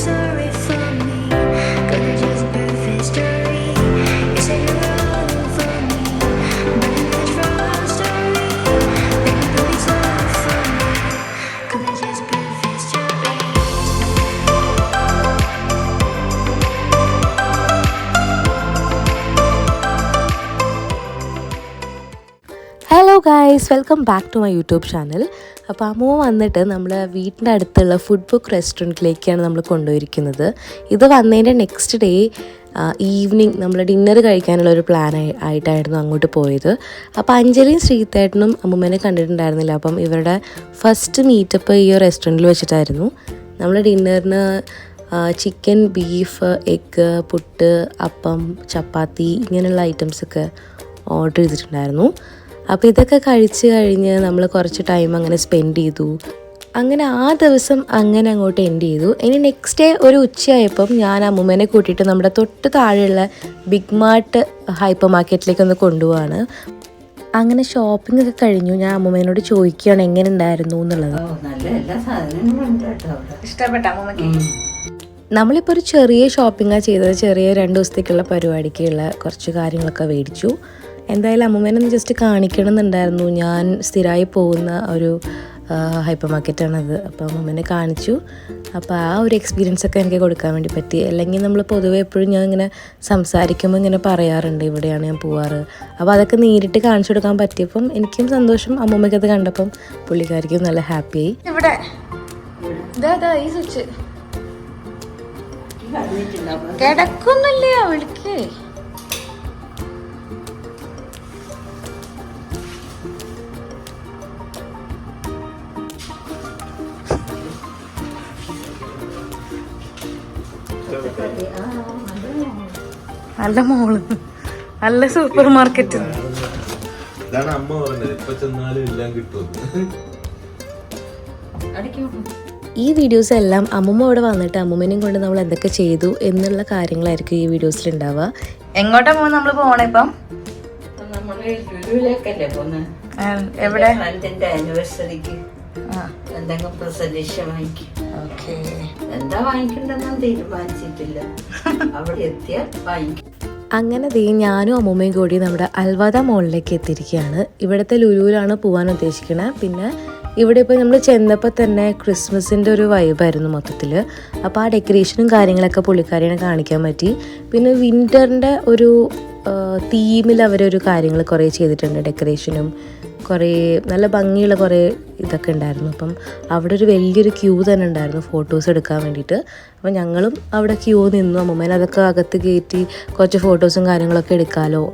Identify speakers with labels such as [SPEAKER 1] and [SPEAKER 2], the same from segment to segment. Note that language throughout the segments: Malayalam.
[SPEAKER 1] Hello guys, welcome back to my YouTube channel. അപ്പോൾ അമ്മ വന്നിട്ട് നമ്മൾ വീട്ടിൻ്റെ അടുത്തുള്ള ഫുഡ് ബുക്ക് റെസ്റ്റോറൻറ്റിലേക്കാണ് നമ്മൾ കൊണ്ടുപോയിരിക്കുന്നത്. ഇത് വന്നതിൻ്റെ നെക്സ്റ്റ് ഡേ ഈവനിങ് നമ്മൾ ഡിന്നർ കഴിക്കാനുള്ള ഒരു പ്ലാൻ ആയിട്ടായിരുന്നു അങ്ങോട്ട് പോയത്. അപ്പോൾ അഞ്ജലിയും ശ്രീത്തേട്ടനും അമ്മൂമ്മേനെ കണ്ടിട്ടുണ്ടായിരുന്നില്ല. അപ്പം ഇവരുടെ ഫസ്റ്റ് മീറ്റപ്പ് ഈ റെസ്റ്റോറൻറ്റിൽ വെച്ചിട്ടായിരുന്നു. നമ്മൾ ഡിന്നറിന് ചിക്കൻ, ബീഫ്, എഗ്ഗ്, പുട്ട്, അപ്പം, ചപ്പാത്തി ഇങ്ങനെയുള്ള ഐറ്റംസൊക്കെ ഓർഡർ ചെയ്തിട്ടുണ്ടായിരുന്നു. അപ്പോൾ ഇതൊക്കെ കഴിച്ച് കഴിഞ്ഞ് നമ്മൾ കുറച്ച് ടൈം അങ്ങനെ സ്പെൻഡ് ചെയ്തു. അങ്ങനെ ആ ദിവസം അങ്ങനെ അങ്ങോട്ട് എൻഡ് ചെയ്തു. ഇനി നെക്സ്റ്റ് ഡേ ഒരു ഉച്ചയായപ്പം ഞാൻ അമ്മൂമ്മേനെ കൂട്ടിയിട്ട് നമ്മുടെ തൊട്ട് താഴെയുള്ള ബിഗ് മാർട്ട് ഹൈപ്പർ മാർക്കറ്റിലേക്ക് ഒന്ന് കൊണ്ടുപോവാണ്. അങ്ങനെ ഷോപ്പിംഗ് ഒക്കെ കഴിഞ്ഞു. ഞാൻ അമ്മൂമ്മേനോട് ചോദിക്കുകയാണ് എങ്ങനെ ഉണ്ടായിരുന്നു എന്നുള്ളത്.
[SPEAKER 2] ഇഷ്ടപ്പെട്ട അമ്മൂമ്മക്ക്?
[SPEAKER 1] നമ്മളിപ്പോൾ ഒരു ചെറിയ ഷോപ്പിംഗാണ് ചെയ്തത്. ചെറിയ 2 ദിവസത്തേക്കുള്ള പരിപാടിക്കുള്ള കുറച്ച് കാര്യങ്ങളൊക്കെ മേടിച്ചു. എന്തായാലും അമ്മൂമ്മേനെ ഒന്ന് ജസ്റ്റ് കാണിക്കണം എന്നുണ്ടായിരുന്നു. ഞാൻ സ്ഥിരമായി പോകുന്ന ഒരു ഹൈപ്പർ മാർക്കറ്റാണത്. അപ്പോൾ അമ്മൂമ്മേനെ കാണിച്ചു. അപ്പോൾ ആ ഒരു എക്സ്പീരിയൻസ് ഒക്കെ എനിക്ക് കൊടുക്കാൻ വേണ്ടി പറ്റി. അല്ലെങ്കിൽ നമ്മൾ പൊതുവെ എപ്പോഴും ഞാൻ ഇങ്ങനെ സംസാരിക്കുമ്പോൾ ഇങ്ങനെ പറയാറുണ്ട് ഇവിടെയാണ് ഞാൻ പോവാറ്. അപ്പോൾ അതൊക്കെ നേരിട്ട് കാണിച്ചു കൊടുക്കാൻ പറ്റിയപ്പം എനിക്കും സന്തോഷം. അമ്മൂമ്മയ്ക്കത് കണ്ടപ്പം പുള്ളിക്കാരിക്കും നല്ല ഹാപ്പിയായി.
[SPEAKER 2] ഇവിടെ ഈ സ്വിച്ച് കിടക്കൊന്നുമില്ല, വിളിക്കേ. നല്ല മോള്, നല്ല സൂപ്പർ മാർക്കറ്റ്.
[SPEAKER 1] ഈ വീഡിയോസ് എല്ലാം അമ്മൂമ്മ ഇവിടെ വന്നിട്ട് അമ്മൂമ്മേനെയും കൊണ്ട് നമ്മൾ എന്തൊക്കെ ചെയ്തു എന്നുള്ള കാര്യങ്ങളായിരിക്കും ഈ വീഡിയോസിൽ ഉണ്ടാവുക.
[SPEAKER 2] എങ്ങോട്ടാ പോകുന്നത് നമ്മൾ പോണേ ഇപ്പം? എവിടെ?
[SPEAKER 3] ആനിവേഴ്സറിക്ക് എന്തെങ്കിലും പ്രസന്റേഷൻ വാങ്ങിക്കും. എന്താ വാങ്ങിക്കണ്ടെന്ന് തീരുമാനിച്ചിട്ടില്ല. അവിടെ എത്തിയാൽ വാങ്ങിക്കും.
[SPEAKER 1] അങ്ങനെ ഞാനും അമ്മൂമ്മയും കൂടി നമ്മുടെ അൽവാദ മോളിലേക്ക് എത്തിയിരിക്കുകയാണ്. ഇവിടുത്തെ ലുലുവിലാണ് പോകാൻ ഉദ്ദേശിക്കുന്നത്. പിന്നെ ഇവിടെ ഇപ്പോൾ നമ്മൾ ചെന്നപ്പോൾ തന്നെ ക്രിസ്മസിൻ്റെ ഒരു വൈബായിരുന്നു മൊത്തത്തിൽ. അപ്പോൾ ആ ഡെക്കറേഷനും കാര്യങ്ങളൊക്കെ പുള്ളിക്കാരിനെ കാണിക്കാൻ പറ്റി. പിന്നെ വിൻ്ററിൻ്റെ ഒരു തീമിൽ അവരൊരു കാര്യങ്ങൾ കുറേ ചെയ്തിട്ടുണ്ട്. ഡെക്കറേഷനും കുറേ നല്ല ഭംഗിയുള്ള കുറേ ഇതൊക്കെ ഉണ്ടായിരുന്നു. അപ്പം അവിടെ ഒരു വലിയൊരു ക്യൂ തന്നെ ഉണ്ടായിരുന്നു ഫോട്ടോസ് എടുക്കാൻ വേണ്ടിയിട്ട്. അപ്പം ഞങ്ങളും അവിടെ ക്യൂ നിന്നു. അമ്മൂമ്മേനെ അതൊക്കെ അകത്ത് കയറ്റി കുറച്ച് ഫോട്ടോസും കാര്യങ്ങളൊക്കെ എടുക്കാമല്ലോ.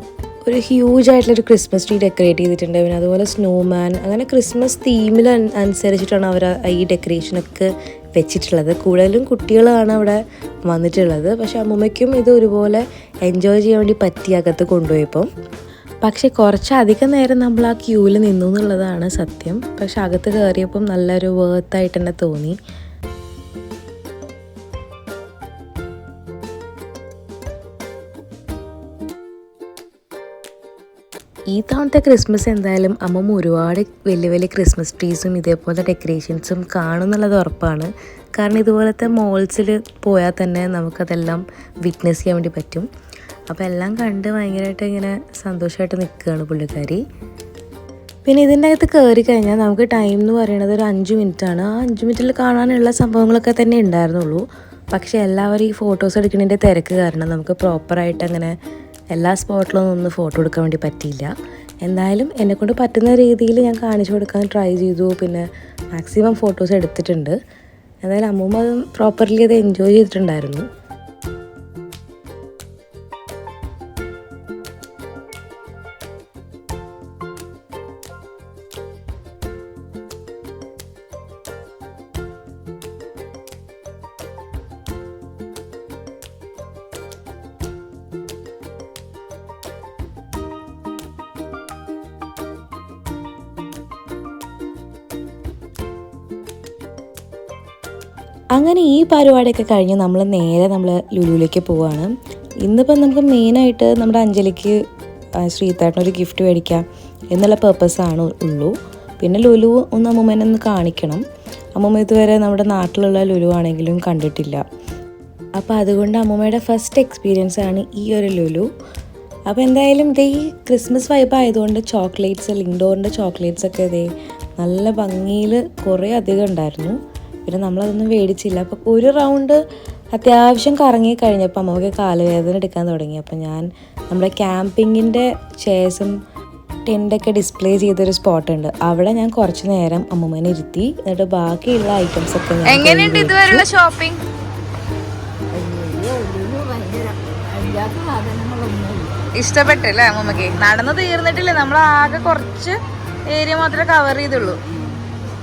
[SPEAKER 1] ഒരു ഹ്യൂജ് ആയിട്ടുള്ളൊരു ക്രിസ്മസ് ട്രീ ഡെക്കറേറ്റ് ചെയ്തിട്ടുണ്ട്. പിന്നെ അതുപോലെ സ്നോമാൻ, അങ്ങനെ ക്രിസ്മസ് തീമിൽ അനുസരിച്ചിട്ടാണ് അവർ ഈ ഡെക്കറേഷനൊക്കെ വെച്ചിട്ടുള്ളത്. കൂടുതലും കുട്ടികളാണ് അവിടെ വന്നിട്ടുള്ളത്. പക്ഷെ അമ്മൂമ്മയ്ക്കും ഇത് ഒരുപോലെ എൻജോയ് ചെയ്യാൻ വേണ്ടി പറ്റി അകത്ത് കൊണ്ടുപോയപ്പം. പക്ഷെ കുറച്ചധികം നേരം നമ്മൾ ആ ക്യൂവിൽ നിന്നു എന്നുള്ളതാണ് സത്യം. പക്ഷെ അകത്ത് കയറിയപ്പം നല്ലൊരു വേർത്തായിട്ട് തന്നെ തോന്നി. ഈ തവണത്തെ ക്രിസ്മസ് എന്തായാലും അമ്മമ്മ ഒരുപാട് വലിയ വലിയ ക്രിസ്മസ് ട്രീസും ഇതേപോലത്തെ ഡെക്കറേഷൻസും കാണും എന്നുള്ളത് ഉറപ്പാണ്. കാരണം ഇതുപോലത്തെ മോൾസിൽ പോയാൽ തന്നെ നമുക്കതെല്ലാം വിറ്റ്നസ് ചെയ്യാൻ വേണ്ടി പറ്റും. അപ്പോൾ എല്ലാം കണ്ട് ഭയങ്കരമായിട്ട് ഇങ്ങനെ സന്തോഷമായിട്ട് നിൽക്കുകയാണ് പുള്ളിക്കാരി. പിന്നെ ഇതിൻ്റെ അകത്ത് കയറി കഴിഞ്ഞാൽ നമുക്ക് ടൈം എന്ന് പറയുന്നത് ഒരു 5 മിനിറ്റാണ്. ആ 5 മിനിറ്റിൽ കാണാനുള്ള സംഭവങ്ങളൊക്കെ തന്നെ ഉണ്ടായിരുന്നുള്ളൂ. പക്ഷേ എല്ലാവരും ഈ ഫോട്ടോസ് എടുക്കുന്നതിൻ്റെ തിരക്ക് കാരണം നമുക്ക് പ്രോപ്പറായിട്ട് അങ്ങനെ എല്ലാ സ്പോട്ടിലൊന്നും ഒന്ന് ഫോട്ടോ എടുക്കാൻ വേണ്ടി പറ്റിയില്ല. എന്തായാലും എന്നെക്കൊണ്ട് പറ്റുന്ന രീതിയിൽ ഞാൻ കാണിച്ചു കൊടുക്കാൻ ട്രൈ ചെയ്തു. പിന്നെ മാക്സിമം ഫോട്ടോസ് എടുത്തിട്ടുണ്ട്. എന്തായാലും അമ്മൂമ്മ പ്രോപ്പർലി അത് എൻജോയ് ചെയ്തിട്ടുണ്ടായിരുന്നു. അങ്ങനെ ഈ പരിപാടിയൊക്കെ കഴിഞ്ഞ് നമ്മൾ നേരെ ലുലുവിലേക്ക് പോവുകയാണ്. ഇന്നിപ്പം നമുക്ക് മെയിനായിട്ട് നമ്മുടെ അഞ്ജലിക്ക് ശ്രീത്തേട്ടനൊരു ഗിഫ്റ്റ് മേടിക്കാം എന്നുള്ള പേർപ്പസാണ് ഉള്ളൂ. പിന്നെ ലുലു ഒന്ന് അമ്മൂമ്മേനെ ഒന്ന് കാണിക്കണം. അമ്മൂമ്മ ഇതുവരെ നമ്മുടെ നാട്ടിലുള്ള ലുലു ആണെങ്കിലും കണ്ടിട്ടില്ല. അപ്പോൾ അതുകൊണ്ട് അമ്മൂമ്മയുടെ ഫസ്റ്റ് എക്സ്പീരിയൻസ് ആണ് ഈ ഒരു ലുലു. അപ്പോൾ എന്തായാലും ഇതേ ഈ ക്രിസ്മസ് വൈബ് ആയതുകൊണ്ട് ചോക്ലേറ്റ്സ്, ലിൻഡോറിൻ്റെ ചോക്ലേറ്റ്സ് ഒക്കെ ഇതേ നല്ല ഭംഗിയിൽ കുറേ അധികം ഉണ്ടായിരുന്നു. പിന്നെ നമ്മളതൊന്നും മേടിച്ചില്ല. അപ്പോൾ ഒരു റൗണ്ട് അത്യാവശ്യം കറങ്ങി കഴിഞ്ഞപ്പോൾ അമ്മക്ക് കാലുവേദന എടുക്കാൻ തുടങ്ങി. അപ്പോൾ ഞാൻ നമ്മുടെ ക്യാമ്പിങ്ങിൻ്റെ ചെയർസും ടെൻ്റൊക്കെ ഡിസ്പ്ലേ ചെയ്തൊരു സ്പോട്ടുണ്ട്, അവിടെ ഞാൻ കുറച്ച് നേരം അമ്മൂമ്മേനെ ഇരുത്തി. എന്നിട്ട് ബാക്കിയുള്ള ഐറ്റംസ് ഒക്കെ
[SPEAKER 2] എങ്ങനെയുണ്ട് ഇതുവരെയുള്ള ഷോപ്പിംഗ്? ഇഷ്ടപ്പെട്ടല്ലേ അമ്മമ്മക്ക്? നടന്നു തീർന്നിട്ടില്ലേ, നമ്മൾ ആകെ കുറച്ച് ഏരിയ മാത്രമേ കവർ ചെയ്തുള്ളൂ.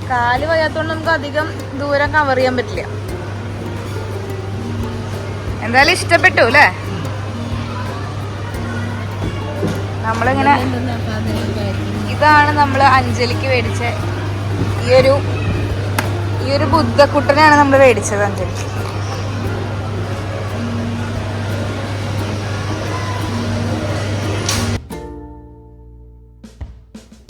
[SPEAKER 2] കാല് വയ്യാത്തോണ്ട് നമുക്ക് അധികം ദൂരം കവർ ചെയ്യാൻ പറ്റില്ല. എന്തായാലും ഇഷ്ടപ്പെട്ടു അല്ലേ? നമ്മളിങ്ങനെ ഇതാണ് നമ്മൾ അഞ്ജലിക്ക് മേടിച്ച ഈ ഒരു ബുദ്ധക്കുട്ടനെയാണ് നമ്മൾ മേടിച്ചത് അഞ്ജലിക്ക്.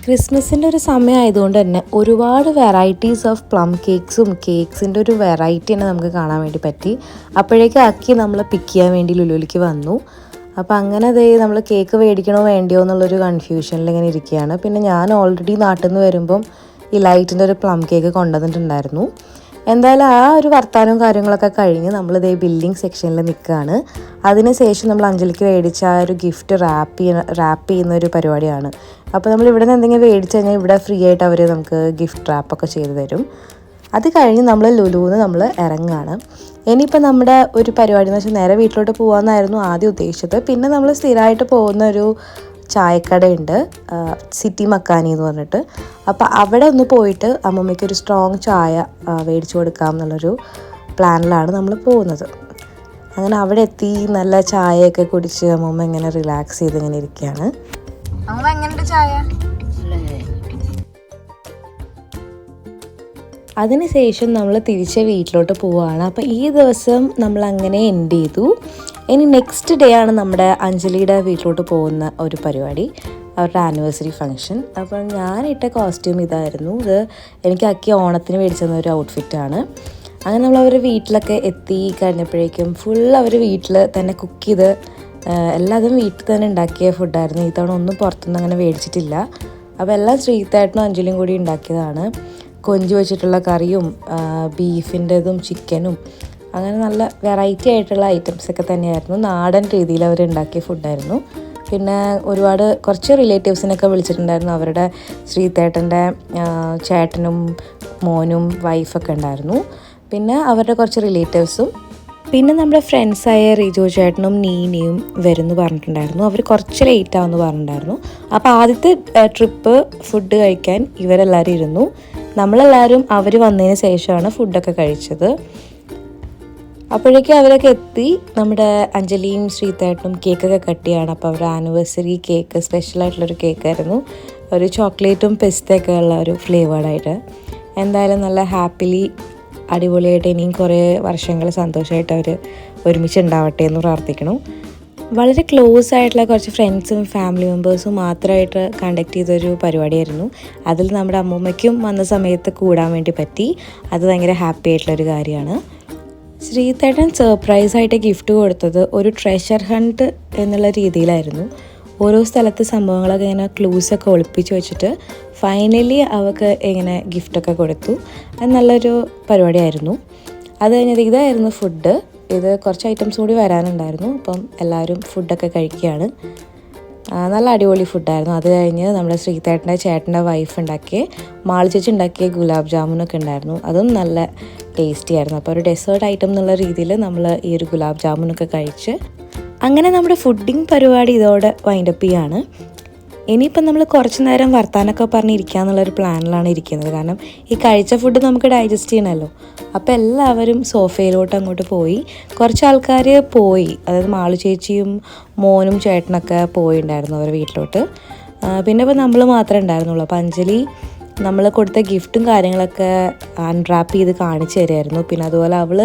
[SPEAKER 1] ക്രിസ്മസിൻ്റെ ഒരു സമയം ആയതുകൊണ്ട് തന്നെ ഒരുപാട് വെറൈറ്റീസ് ഓഫ് പ്ലം കേക്ക്സിൻ്റെ ഒരു വെറൈറ്റി തന്നെ നമുക്ക് കാണാൻ വേണ്ടി പറ്റി. അപ്പോഴേക്കും അക്കി നമ്മൾ പിക്ക് ചെയ്യാൻ വേണ്ടി ലുലുവിലേക്ക് വന്നു. അപ്പോൾ അങ്ങനെ അതേ നമ്മൾ കേക്ക് മേടിക്കണോ വേണ്ടിയോ എന്നുള്ളൊരു കൺഫ്യൂഷനിൽ ഇങ്ങനെ ഇരിക്കുകയാണ്. പിന്നെ ഞാൻ ഓൾറെഡി നാട്ടിൽ നിന്ന് വരുമ്പം ഈ ലൈറ്റിൻ്റെ ഒരു പ്ലം കേക്ക് കൊണ്ടുവന്നിട്ടുണ്ടായിരുന്നു. എന്തായാലും ആ ഒരു വർത്താനവും കാര്യങ്ങളൊക്കെ കഴിഞ്ഞ് നമ്മളിതേ ബില്ലിംഗ് സെക്ഷനിൽ നിൽക്കുകയാണ്. അതിനുശേഷം നമ്മൾ അഞ്ജലിക്ക് മേടിച്ച ആ ഒരു ഗിഫ്റ്റ് റാപ്പ് ചെയ്യുന്ന ഒരു പരിപാടിയാണ്. അപ്പോൾ നമ്മൾ ഇവിടെ നിന്ന് എന്തെങ്കിലും മേടിച്ച് കഴിഞ്ഞാൽ ഇവിടെ ഫ്രീ ആയിട്ട് അവർ നമുക്ക് ഗിഫ്റ്റ് റാപ്പൊക്കെ ചെയ്ത് തരും. അത് കഴിഞ്ഞ് നമ്മൾ ലുലുവിന്ന് നമ്മൾ ഇറങ്ങുകയാണ്. ഇനിയിപ്പോൾ നമ്മുടെ ഒരു പരിപാടി എന്ന് വെച്ചാൽ നേരെ വീട്ടിലോട്ട് പോകാമെന്നായിരുന്നു ആദ്യം ഉദ്ദേശിച്ചത്. പിന്നെ നമ്മൾ സ്ഥിരമായിട്ട് പോകുന്ന ഒരു ചായക്കടയുണ്ട്, സിറ്റി മക്കാനി എന്ന് പറഞ്ഞിട്ട്. അപ്പോൾ അവിടെ ഒന്ന് പോയിട്ട് അമ്മമ്മയ്ക്ക് ഒരു സ്ട്രോങ് ചായ മേടിച്ചു കൊടുക്കാം എന്നുള്ളൊരു പ്ലാനിലാണ് നമ്മൾ പോകുന്നത്. അങ്ങനെ അവിടെ എത്തി നല്ല ചായയൊക്കെ കുടിച്ച് അമ്മമ്മ ഇങ്ങനെ റിലാക്സ് ചെയ്ത് ഇങ്ങനെ ഇരിക്കുകയാണ്.
[SPEAKER 2] അമ്മ എങ്ങനെയുണ്ട് ചായ?
[SPEAKER 1] അതിനുശേഷം നമ്മൾ തിരിച്ച് വീട്ടിലോട്ട് പോവുകയാണ്. അപ്പോൾ ഈ ദിവസം നമ്മൾ അങ്ങനെ എൻഡ് ചെയ്തു. ഇനി നെക്സ്റ്റ് ഡേ ആണ് നമ്മുടെ അഞ്ജലിയുടെ വീട്ടിലോട്ട് പോകുന്ന ഒരു പരിപാടി, അവരുടെ ആനിവേഴ്സറി ഫംഗ്ഷൻ. അപ്പോൾ ഞാനിട്ട കോസ്റ്റ്യൂം ഇതായിരുന്നു. ഇത് എനിക്ക് അക്കി ഓണത്തിന് മേടിച്ചെന്ന ഒരു ഔട്ട്ഫിറ്റാണ്. അങ്ങനെ നമ്മൾ അവരുടെ വീട്ടിലൊക്കെ എത്തി കഴിഞ്ഞപ്പോഴേക്കും ഫുൾ അവർ വീട്ടിൽ തന്നെ കുക്ക് ചെയ്ത് എല്ലാതും വീട്ടിൽ തന്നെ ഉണ്ടാക്കിയ ഫുഡായിരുന്നു. ഈ തവണ ഒന്നും പുറത്തുനിന്ന് അങ്ങനെ മേടിച്ചിട്ടില്ല. അപ്പോൾ എല്ലാം ശ്രീത്തേട്ടനും അഞ്ജലിയും കൂടി ഉണ്ടാക്കിയതാണ്. കൊഞ്ച് വെച്ചിട്ടുള്ള കറിയും ബീഫിൻ്റെതും ചിക്കനും അങ്ങനെ നല്ല വെറൈറ്റി ആയിട്ടുള്ള ഐറ്റംസൊക്കെ തന്നെയായിരുന്നു. നാടൻ രീതിയിൽ അവർ ഉണ്ടാക്കിയ ഫുഡായിരുന്നു. പിന്നെ കുറച്ച് റിലേറ്റീവ്സിനൊക്കെ വിളിച്ചിട്ടുണ്ടായിരുന്നു. അവരുടെ ശ്രീത്തേട്ടൻ്റെ ചേട്ടനും മോനും വൈഫൊക്കെ ഉണ്ടായിരുന്നു. പിന്നെ അവരുടെ കുറച്ച് റിലേറ്റീവ്സും പിന്നെ നമ്മുടെ ഫ്രണ്ട്സായ റിജോ ചേട്ടനും നീനയും വരുമെന്ന് പറഞ്ഞിട്ടുണ്ടായിരുന്നു. അവർ കുറച്ച് ലേറ്റ് ആവുമെന്ന് പറഞ്ഞിട്ടുണ്ടായിരുന്നു. അപ്പോൾ ആദ്യത്തെ ട്രിപ്പ് ഫുഡ് കഴിക്കാൻ ഇവരെല്ലാവരും ഇരുന്നു. നമ്മളെല്ലാവരും അവർ വന്നതിന് ശേഷമാണ് ഫുഡൊക്കെ കഴിച്ചത്. അപ്പോഴേക്കും അവരൊക്കെ എത്തി. നമ്മുടെ അഞ്ജലിയും ശ്രീത്തേട്ടനും കേക്കൊക്കെ കട്ട് ചെയ്യാണ്. അപ്പോൾ അവരുടെ ആനിവേഴ്സറി കേക്ക് സ്പെഷ്യലായിട്ടുള്ളൊരു കേക്കായിരുന്നു. ഒരു ചോക്ലേറ്റും പിസ്തയൊക്കെ ഉള്ള ഒരു ഫ്ലേവേർഡായിട്ട്. എന്തായാലും നല്ല ഹാപ്പിലി അടിപൊളിയായിട്ട് ഇനിയും കുറേ വർഷങ്ങൾ സന്തോഷമായിട്ട് അവർ ഒരുമിച്ച് ഉണ്ടാവട്ടെ എന്ന് പ്രാർത്ഥിക്കണം. വളരെ ക്ലോസ് ആയിട്ടുള്ള കുറച്ച് ഫ്രണ്ട്സും ഫാമിലി മെമ്പേഴ്സും മാത്രമായിട്ട് കണ്ടക്ട് ചെയ്തൊരു പരിപാടിയായിരുന്നു. അതിൽ നമ്മുടെ അമ്മൂമ്മയ്ക്കും വന്ന സമയത്ത് കൂടാൻ വേണ്ടി പറ്റി. അത് ഭയങ്കര ഹാപ്പി ആയിട്ടുള്ളൊരു കാര്യമാണ്. ശ്രീത്തേട്ടൻ സർപ്രൈസായിട്ട് ഗിഫ്റ്റ് കൊടുത്തത് ഒരു ട്രഷർ ഹണ്ട് എന്നുള്ള രീതിയിലായിരുന്നു. ഓരോ സ്ഥലത്ത് സംഭവങ്ങളൊക്കെ ഇങ്ങനെ ക്ലൂസൊക്കെ ഒളിപ്പിച്ച് വെച്ചിട്ട് ഫൈനലി അവൾക്ക് ഇങ്ങനെ ഗിഫ്റ്റൊക്കെ കൊടുത്തു. അത് നല്ലൊരു പരിപാടിയായിരുന്നു. അത് കഴിഞ്ഞത് ഇതായിരുന്നു ഫുഡ്. ഇത് കുറച്ച് ഐറ്റംസ് കൂടി വരാനുണ്ടായിരുന്നു. അപ്പം എല്ലാവരും ഫുഡൊക്കെ കഴിക്കുകയാണ്. നല്ല അടിപൊളി ഫുഡായിരുന്നു. അത് കഴിഞ്ഞ് നമ്മുടെ ശ്രീത്തേട്ടൻ്റെ ചേട്ടൻ്റെ വൈഫ് ഉണ്ടാക്കിയ മാളിച്ചേച്ചി ഉണ്ടാക്കിയ ഗുലാബ് ജാമുനൊക്കെ ഉണ്ടായിരുന്നു. അതും നല്ല ടേസ്റ്റി ആയിരുന്നു. അപ്പോൾ ഒരു ഡെസേർട്ട് ഐറ്റം എന്നുള്ള രീതിയിൽ നമ്മൾ ഈ ഒരു ഗുലാബ് ജാമുനൊക്കെ കഴിച്ച് അങ്ങനെ നമ്മുടെ ഫുഡിങ് പരിപാടി ഇതോടെ വൈൻഡപ്പ് ചെയ്യാണ്. ഇനിയിപ്പം നമ്മൾ കുറച്ച് നേരം വർത്താനൊക്കെ പറഞ്ഞിരിക്കുക എന്നുള്ളൊരു പ്ലാനിലാണ് ഇരിക്കുന്നത്. കാരണം ഈ കഴിച്ച ഫുഡ് നമുക്ക് ഡൈജസ്റ്റ് ചെയ്യണമല്ലോ. അപ്പോൾ എല്ലാവരും സോഫയിലോട്ട് അങ്ങോട്ട് പോയി. കുറച്ച് ആൾക്കാർ പോയി, അതായത് മാളു ചേച്ചിയും മോനും ചേട്ടനൊക്കെ പോയിട്ടുണ്ടായിരുന്നു അവരുടെ വീട്ടിലോട്ട്. പിന്നെ ഇപ്പോൾ നമ്മൾ മാത്രമേ ഉണ്ടായിരുന്നുള്ളൂ. അപ്പോൾ അഞ്ജലി നമ്മൾ കൊടുത്ത ഗിഫ്റ്റും കാര്യങ്ങളൊക്കെ അൺറാപ്പ് ചെയ്ത് കാണിച്ചു തരുമായിരുന്നു. പിന്നെ അതുപോലെ അവൾ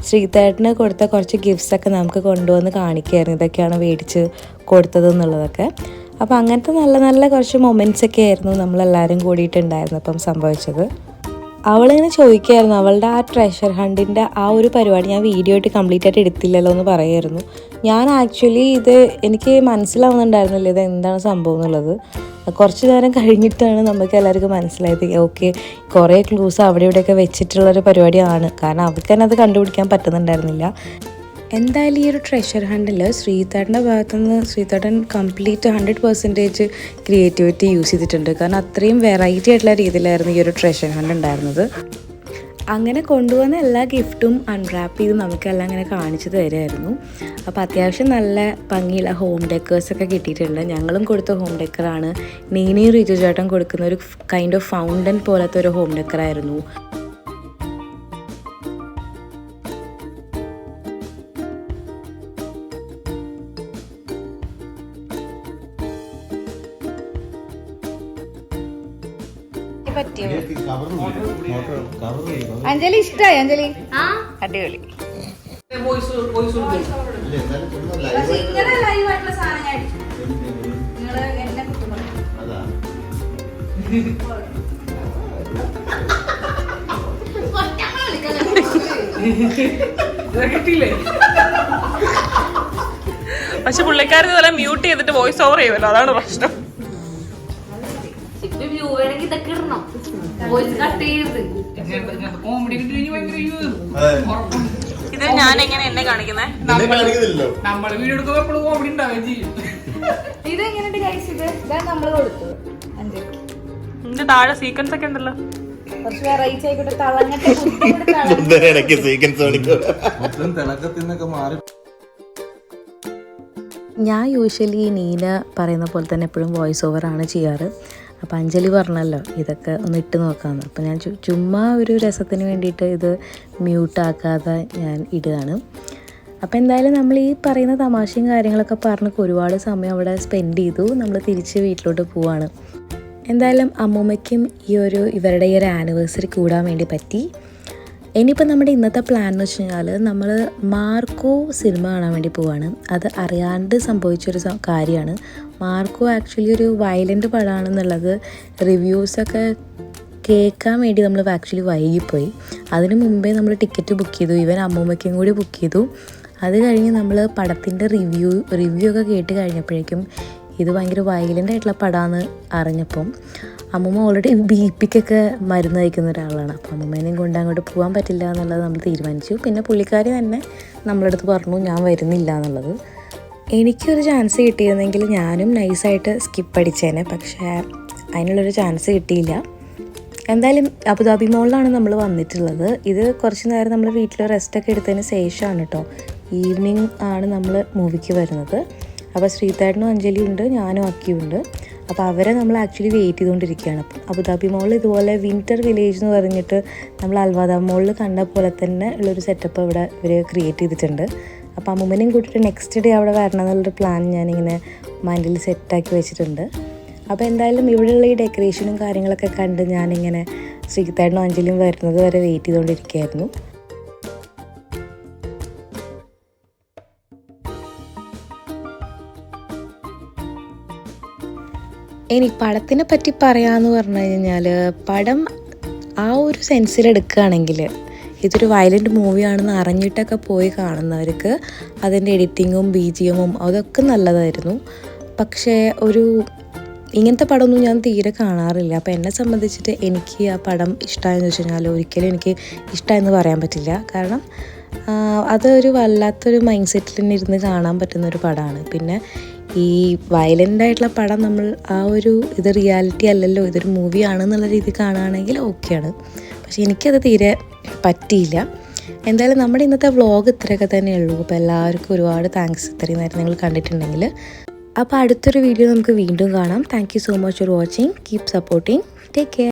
[SPEAKER 1] ശ്രീത്തേട്ടന് കൊടുത്ത കുറച്ച് ഗിഫ്റ്റ്സൊക്കെ നമുക്ക് കൊണ്ടുവന്ന് കാണിക്കുമായിരുന്നു. ഇതൊക്കെയാണ് മേടിച്ച് കൊടുത്തത് എന്നുള്ളതൊക്കെ. അപ്പോൾ അങ്ങനത്തെ നല്ല നല്ല കുറച്ച് മൊമെൻറ്റ്സൊക്കെ ആയിരുന്നു നമ്മളെല്ലാവരും കൂടിയിട്ടുണ്ടായിരുന്നു അപ്പം സംഭവിച്ചത്. അവളിങ്ങനെ ചോദിക്കുമായിരുന്നു, അവളുടെ ആ ട്രഷർ ഹണ്ടിൻ്റെ ആ ഒരു പരിപാടി ഞാൻ വീഡിയോ ആയിട്ട് കംപ്ലീറ്റ് ആയിട്ട് എടുത്തില്ലല്ലോ എന്ന് പറയുമായിരുന്നു. ഞാൻ ആക്ച്വലി ഇത് എനിക്ക് മനസ്സിലാവുന്നുണ്ടായിരുന്നില്ല ഇത് എന്താണ് സംഭവം എന്നുള്ളത്. കുറച്ച് നേരം കഴിഞ്ഞിട്ടാണ് നമുക്ക് എല്ലാവർക്കും മനസ്സിലായത് ഓക്കെ കുറേ ക്ലൂസ് അവിടെ ഇവിടെയൊക്കെ വെച്ചിട്ടുള്ളൊരു പരിപാടിയാണ്. കാരണം അവർക്ക് തന്നെ അത് കണ്ടുപിടിക്കാൻ പറ്റുന്നുണ്ടായിരുന്നില്ല. എന്തായാലും ഈ ഒരു ട്രഷർ ഹണ്ടിൽ ശ്രീതേട്ടൻ്റെ ഭാഗത്തുനിന്ന് ശ്രീതേട്ടൻ കംപ്ലീറ്റ് 100% ക്രിയേറ്റിവിറ്റി യൂസ് ചെയ്തിട്ടുണ്ട്. കാരണം അത്രയും വെറൈറ്റി ആയിട്ടുള്ള രീതിയിലായിരുന്നു ഈ ഒരു ട്രഷർ ഹണ്ട് ഉണ്ടായിരുന്നത്. അങ്ങനെ കൊണ്ടുവന്ന എല്ലാ ഗിഫ്റ്റും അൺറാപ്പ് ചെയ്ത് നമുക്കെല്ലാം അങ്ങനെ കാണിച്ചു തരുമായിരുന്നു. അപ്പോൾ അത്യാവശ്യം നല്ല ഭംഗിയുള്ള ഹോം ഡെക്കേഴ്സൊക്കെ കിട്ടിയിട്ടുണ്ട്. ഞങ്ങളും കൊടുത്ത ഹോം ഡെക്കറാണ്. നീനയും റിജു ചേട്ടൻ കൊടുക്കുന്ന ഒരു കൈൻഡ് ഓഫ് ഫൗണ്ടൻ പോലത്തെ ഒരു ഹോം ഡെക്കറായിരുന്നു.
[SPEAKER 2] അഞ്ജലി ഇഷ്ടായി? അഞ്ജലി അടിപൊളി.
[SPEAKER 4] പക്ഷെ പുള്ളിക്കാരൻ ഇതുപോലെ മ്യൂട്ട് ചെയ്തിട്ട് വോയിസ് ഓവർ ചെയ്യുമല്ലോ, അതാണ് പ്രശ്നം. ഇത് ഞാൻ എങ്ങനെ എന്നെ കാണിക്കുന്നേ?
[SPEAKER 2] ഇത് എങ്ങനെയുണ്ട് ഗൈസ്? ഇതാണ് നമ്മള് കൊടുത്തത്.
[SPEAKER 4] ഇതിന്റെ താഴെ സീക്വൻസ് ഒക്കെ ഉണ്ടല്ലോ,
[SPEAKER 2] കുറച്ച് വെറൈറ്റി ആയിക്കോട്ടെ. തളങ്ങട്ടെ
[SPEAKER 1] ഞാൻ യൂഷ്വലി നീന പറയുന്ന പോലെ തന്നെ എപ്പോഴും വോയിസ് ഓവറാണ് ചെയ്യാറ്. അപ്പോൾ അഞ്ജലി പറഞ്ഞല്ലോ ഇതൊക്കെ ഒന്ന് ഇട്ട് നോക്കാമെന്ന്. അപ്പോൾ ഞാൻ ചുമ്മാ ഒരു രസത്തിന് വേണ്ടിയിട്ട് ഇത് മ്യൂട്ടാക്കാതെ ഞാൻ ഇടുകയാണ്. അപ്പോൾ എന്തായാലും നമ്മൾ ഈ പറയുന്ന തമാശയും കാര്യങ്ങളൊക്കെ പറഞ്ഞ് ഒരുപാട് സമയം അവിടെ സ്പെൻഡ് ചെയ്തു. നമ്മൾ തിരിച്ച് വീട്ടിലോട്ട് പോവാണ്. എന്തായാലും അമ്മൂമ്മയ്ക്കും ഇവരുടെ ഈ ഒരു ആനിവേഴ്സറി കൂടാൻ വേണ്ടി പറ്റി. ഇനിയിപ്പോൾ നമ്മുടെ ഇന്നത്തെ പ്ലാൻ എന്ന് വെച്ച് കഴിഞ്ഞാൽ നമ്മൾ മാർക്കോ സിനിമ കാണാൻ വേണ്ടി പോവാണ്. അത് അറിയാണ്ട് സംഭവിച്ചൊരു കാര്യമാണ്. മാർക്കോ ആക്ച്വലി ഒരു വയലൻ്റ് പടമാണെന്നുള്ളത് റിവ്യൂസൊക്കെ കേൾക്കാൻ വേണ്ടി നമ്മൾ ആക്ച്വലി വൈകിപ്പോയി. അതിന് മുമ്പേ നമ്മൾ ടിക്കറ്റ് ബുക്ക് ചെയ്തു, ഈവൻ അമ്മൂമ്മയ്ക്കും കൂടി ബുക്ക് ചെയ്തു. അത് കഴിഞ്ഞ് നമ്മൾ പടത്തിൻ്റെ റിവ്യൂ ഒക്കെ കേട്ട് കഴിഞ്ഞപ്പോഴേക്കും ഇത് ഭയങ്കര വയലൻ്റ് ആയിട്ടുള്ള പടമാണെന്ന് അറിഞ്ഞപ്പം അമ്മൂമ്മ ഓൾറെഡി ബിപിക്കൊക്കെ മരുന്ന് കഴിക്കുന്ന ഒരാളാണ്. അപ്പോൾ അമ്മൂമ്മേനെയും കൊണ്ട് അങ്ങോട്ട് പോകാൻ പറ്റില്ല എന്നുള്ളത് നമ്മൾ തീരുമാനിച്ചു. പിന്നെ പുള്ളിക്കാരി തന്നെ നമ്മളടുത്ത് പറഞ്ഞു ഞാൻ വരുന്നില്ല എന്നുള്ളത്. എനിക്കൊരു ചാൻസ് കിട്ടിയിരുന്നെങ്കിൽ ഞാനും നൈസായിട്ട് സ്കിപ്പ് അടിച്ചേനെ, പക്ഷേ അതിനുള്ളൊരു ചാൻസ് കിട്ടിയില്ല. എന്തായാലും അബുദാബി മോളിലാണ് നമ്മൾ വന്നിട്ടുള്ളത്. ഇത് കുറച്ച് നേരം നമ്മൾ വീട്ടിൽ റെസ്റ്റൊക്കെ എടുത്തതിന് ശേഷമാണ് കേട്ടോ. ഈവനിങ് ആണ് നമ്മൾ മൂവിക്ക് വരുന്നത്. അപ്പോൾ ശ്രീതേട്ടനും അഞ്ജലിയും ഉണ്ട്, ഞാനും അക്കിയുണ്ട്. അപ്പോൾ അവരെ നമ്മൾ ആക്ച്വലി വെയിറ്റ് ചെയ്തുകൊണ്ടിരിക്കുകയാണ്. അപ്പം അബുദാബി മോളിൽ ഇതുപോലെ വിൻ്റർ വില്ലേജ് എന്ന് പറഞ്ഞിട്ട് നമ്മൾ അൽവാദ മോളിൽ കണ്ട പോലെ തന്നെ ഉള്ളൊരു സെറ്റപ്പ് ഇവിടെ ഇവർ ക്രിയേറ്റ് ചെയ്തിട്ടുണ്ട്. അപ്പോൾ അമ്മൂമ്മനെയും കൂട്ടിയിട്ട് നെക്സ്റ്റ് ഡേ അവിടെ വരണം എന്നുള്ളൊരു പ്ലാൻ ഞാനിങ്ങനെ മൈൻഡിൽ സെറ്റാക്കി വെച്ചിട്ടുണ്ട്. അപ്പോൾ എന്തായാലും ഇവിടെയുള്ള ഈ ഡെക്കറേഷനും കാര്യങ്ങളൊക്കെ കണ്ട് ഞാനിങ്ങനെ ശ്രീതേട്ടനും അഞ്ജലിയും വരുന്നത് വരെ വെയിറ്റ് ചെയ്തുകൊണ്ടിരിക്കുകയായിരുന്നു. ഇനി പടത്തിനെ പറ്റി പറയാമെന്ന് പറഞ്ഞു കഴിഞ്ഞാൽ പടം ആ ഒരു സെൻസിലെടുക്കുകയാണെങ്കിൽ ഇതൊരു വയലൻ്റ് മൂവിയാണെന്ന് അറിഞ്ഞിട്ടൊക്കെ പോയി കാണുന്നവർക്ക് അതിൻ്റെ എഡിറ്റിങ്ങും BGMഉം അതൊക്കെ നല്ലതായിരുന്നു. പക്ഷേ ഇങ്ങനത്തെ പടമൊന്നും ഞാൻ തീരെ കാണാറില്ല. അപ്പോൾ എന്നെ സംബന്ധിച്ചിട്ട് എനിക്ക് ആ പടം ഇഷ്ടമായെന്ന് വെച്ച് കഴിഞ്ഞാൽ ഒരിക്കലും എനിക്ക് ഇഷ്ടമായെന്ന് പറയാൻ പറ്റില്ല. കാരണം അതൊരു വല്ലാത്തൊരു മൈൻഡ് സെറ്റിൽ തന്നെ ഇരുന്ന് കാണാൻ പറ്റുന്നൊരു പടമാണ്. പിന്നെ ഈ വയലൻ്റ് ആയിട്ടുള്ള പടം നമ്മൾ ഇത് റിയാലിറ്റി അല്ലല്ലോ, ഇതൊരു മൂവിയാണെന്നുള്ള രീതി കാണുകയാണെങ്കിൽ ഓക്കെയാണ്. പക്ഷെ എനിക്കത് തീരെ പറ്റിയില്ല. എന്തായാലും നമ്മുടെ ഇന്നത്തെ വ്ളോഗ് ഇത്രയൊക്കെ തന്നെയുള്ളൂ. അപ്പോൾ എല്ലാവർക്കും ഒരുപാട് താങ്ക്സ് ഇത്രയും നേരം നിങ്ങൾ കണ്ടിട്ടുണ്ടെങ്കിൽ. അപ്പോൾ അടുത്തൊരു വീഡിയോ നമുക്ക് വീണ്ടും കാണാം. Thank you so much for watching. Keep supporting. Take care.